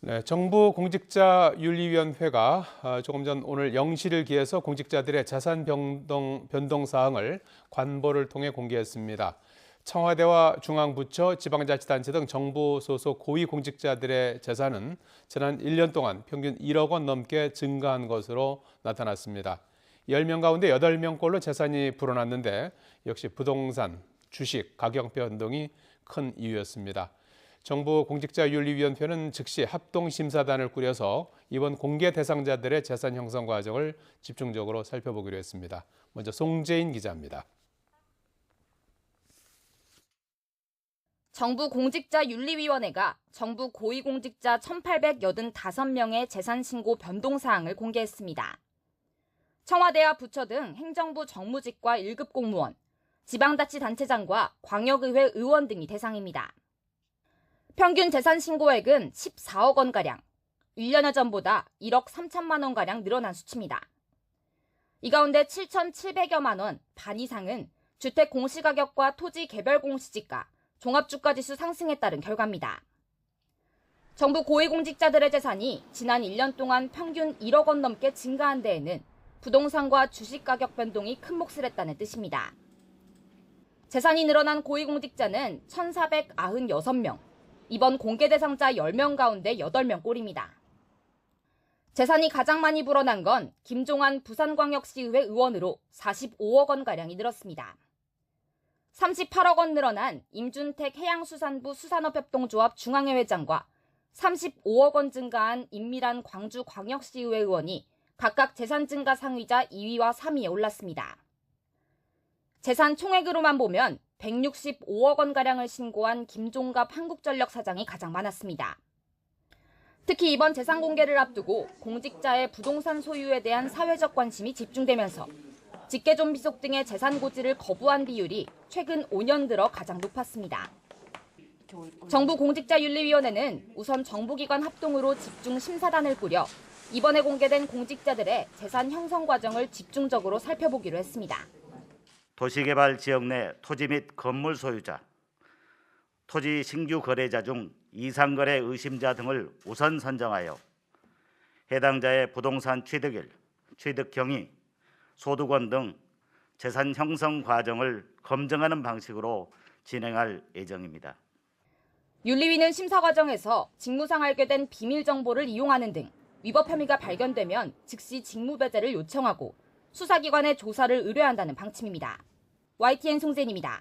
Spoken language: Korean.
네, 정부 공직자윤리위원회가 조금 전 오늘 0시를 기해서 공직자들의 재산 변동 사항을 관보를 통해 공개했습니다. 청와대와 중앙부처, 지방자치단체 등 정부 소속 고위 공직자들의 재산은 지난 1년 동안 평균 1억 원 넘게 증가한 것으로 나타났습니다. 10명 가운데 8명꼴로 재산이 불어났는데 역시 부동산, 주식, 가격 변동이 큰 이유였습니다. 정부 공직자윤리위원회는 즉시 합동심사단을 꾸려서 이번 공개 대상자들의 재산 형성 과정을 집중적으로 살펴보기로 했습니다. 먼저 송재인 기자입니다. 정부 공직자윤리위원회가 정부 고위공직자 1,885명의 재산신고 변동사항을 공개했습니다. 청와대와 부처 등 행정부 정무직과 1급 공무원, 지방자치단체장과 광역의회 의원 등이 대상입니다. 평균 재산 신고액은 14억 원가량, 1년여 전보다 1억 3천만 원가량 늘어난 수치입니다. 이 가운데 7,700여만 원, 반 이상은 주택 공시가격과 토지 개별 공시지가, 종합주가지수 상승에 따른 결과입니다. 정부 고위공직자들의 재산이 지난 1년 동안 평균 1억 원 넘게 증가한 데에는 부동산과 주식 가격 변동이 큰 몫을 했다는 뜻입니다. 재산이 늘어난 고위공직자는 1,496명, 이번 공개 대상자 10명 가운데 8명 꼴입니다. 재산이 가장 많이 불어난 건 김종환 부산광역시의회 의원으로 45억 원가량이 늘었습니다. 38억 원 늘어난 임준택 해양수산부 수산업협동조합 중앙회 회장과 35억 원 증가한 임미란 광주광역시의회 의원이 각각 재산 증가 상위자 2위와 3위에 올랐습니다. 재산 총액으로만 보면 165억 원가량을 신고한 김종갑 한국전력 사장이 가장 많았습니다. 특히 이번 재산 공개를 앞두고 공직자의 부동산 소유에 대한 사회적 관심이 집중되면서 직계존비속 등의 재산 고지를 거부한 비율이 최근 5년 들어 가장 높았습니다. 정부 공직자윤리위원회는 우선 정부기관 합동으로 집중 심사단을 꾸려 이번에 공개된 공직자들의 재산 형성 과정을 집중적으로 살펴보기로 했습니다. 도시개발 지역 내 토지 및 건물 소유자, 토지 신규 거래자 중 이상거래 의심자 등을 우선 선정하여 해당자의 부동산 취득일, 취득 경위, 소득원 등 재산 형성 과정을 검증하는 방식으로 진행할 예정입니다. 윤리위는 심사 과정에서 직무상 알게 된 비밀 정보를 이용하는 등 위법 혐의가 발견되면 즉시 직무 배제를 요청하고 수사기관에 조사를 의뢰한다는 방침입니다. YTN 송재인입니다.